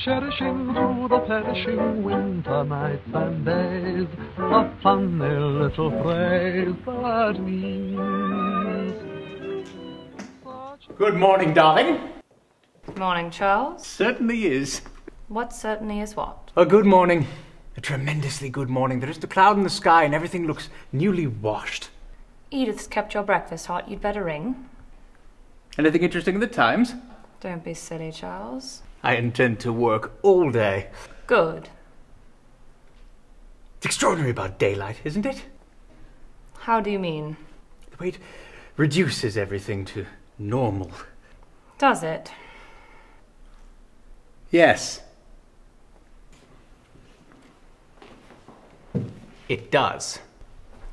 cherishing through the perishing winter nights and days a funny little phrase that means... Good morning, darling. Morning, Charles. Certainly is. What certainly is what? A good morning. A tremendously good morning. There isn't a cloud in the sky and everything looks newly washed. Edith's kept your breakfast hot. You'd better ring. Anything interesting in the Times? Don't be silly, Charles. I intend to work all day. Good. It's extraordinary about daylight, isn't it? How do you mean? The way it reduces everything to normal. Does it? Yes. It does.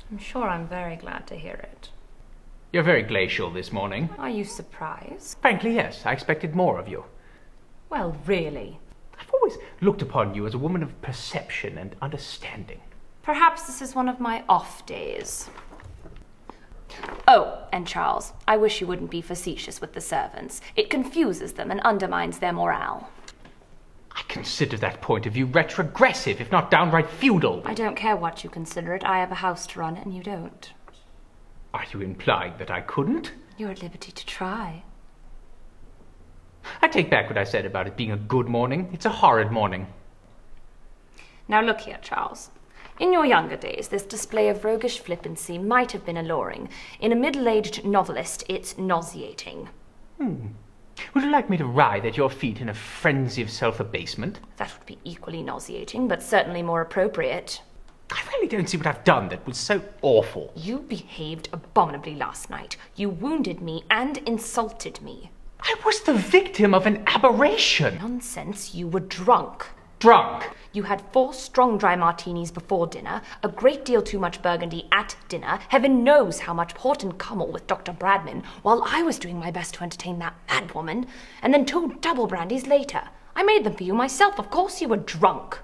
I'm sure I'm very glad to hear it. You're very glacial this morning. Are you surprised? Frankly, yes. I expected more of you. Well, really. I've always looked upon you as a woman of perception and understanding. Perhaps this is one of my off days. Oh, and Charles, I wish you wouldn't be facetious with the servants. It confuses them and undermines their morale. I consider that point of view retrogressive, if not downright feudal. I don't care what you consider it. I have a house to run, and you don't. Are you implying that I couldn't? You're at liberty to try. I take back what I said about it being a good morning. It's a horrid morning. Now look here, Charles. In your younger days, this display of roguish flippancy might have been alluring. In a middle-aged novelist, it's nauseating. Would you like me to writhe at your feet in a frenzy of self-abasement? That would be equally nauseating, but certainly more appropriate. I really don't see what I've done that was so awful. You behaved abominably last night. You wounded me and insulted me. I was the victim of an aberration. Nonsense, you were drunk. Drunk. You had 4 strong dry martinis before dinner, a great deal too much burgundy at dinner, heaven knows how much port and Cummel with Dr. Bradman, while I was doing my best to entertain that madwoman, and then 2 double brandies later. I made them for you myself. Of course you were drunk.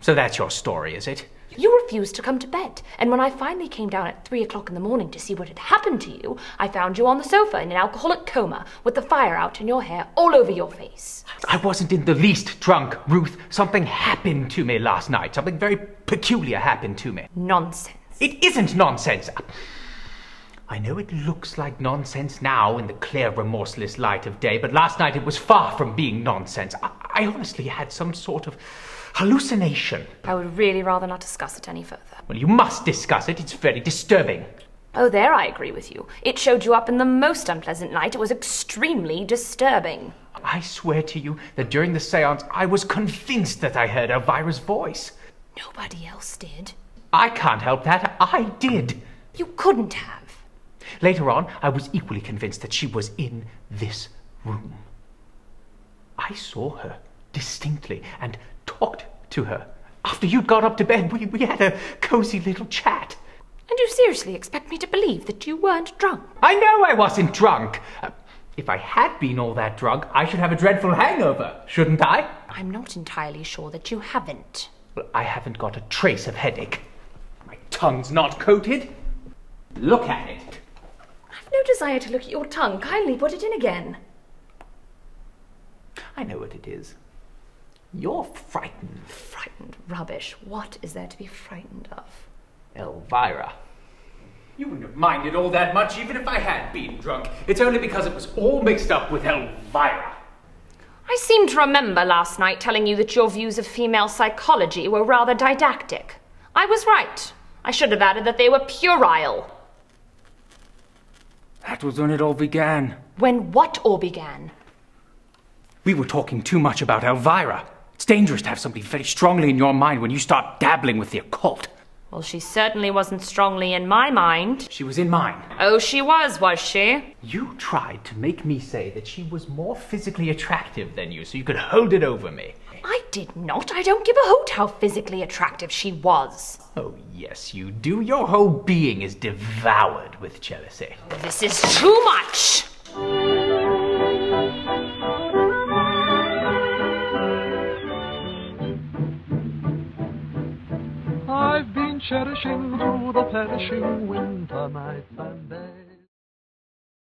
So that's your story, is it? You refused to come to bed, and when I finally came down at 3 o'clock in the morning to see what had happened to you, I found you on the sofa in an alcoholic coma, with the fire out and your hair all over your face. I wasn't in the least drunk, Ruth. Something happened to me last night. Something very peculiar happened to me. Nonsense. It isn't nonsense. I know it looks like nonsense now in the clear, remorseless light of day, but last night it was far from being nonsense. I honestly had some sort of hallucination. I would really rather not discuss it any further. Well, you must discuss it. It's very disturbing. Oh, there I agree with you. It showed you up in the most unpleasant light. It was extremely disturbing. I swear to you that during the séance I was convinced that I heard Elvira's voice. Nobody else did. I can't help that. I did. You couldn't have. Later on, I was equally convinced that she was in this room. I saw her distinctly and talked to her. After you'd gone up to bed, we had a cozy little chat. And you seriously expect me to believe that you weren't drunk? I know I wasn't drunk. If I had been all that drunk, I should have a dreadful hangover, shouldn't I? I'm not entirely sure that you haven't. Well, I haven't got a trace of headache. My tongue's not coated. Look at it. I've no desire to look at your tongue. Kindly put it in again. I know what it is. You're frightened. Frightened? Rubbish. What is there to be frightened of? Elvira. You wouldn't have minded all that much even if I had been drunk. It's only because it was all mixed up with Elvira. I seem to remember last night telling you that your views of female psychology were rather didactic. I was right. I should have added that they were puerile. That was when it all began. When what all began? We were talking too much about Elvira. It's dangerous to have somebody very strongly in your mind when you start dabbling with the occult. Well, she certainly wasn't strongly in my mind. She was in mine. Oh, she was she? You tried to make me say that she was more physically attractive than you so you could hold it over me. I did not. I don't give a hoot how physically attractive she was. Oh, yes, you do. Your whole being is devoured with jealousy. This is too much! I've been cherishing through the perishing winter nights and days.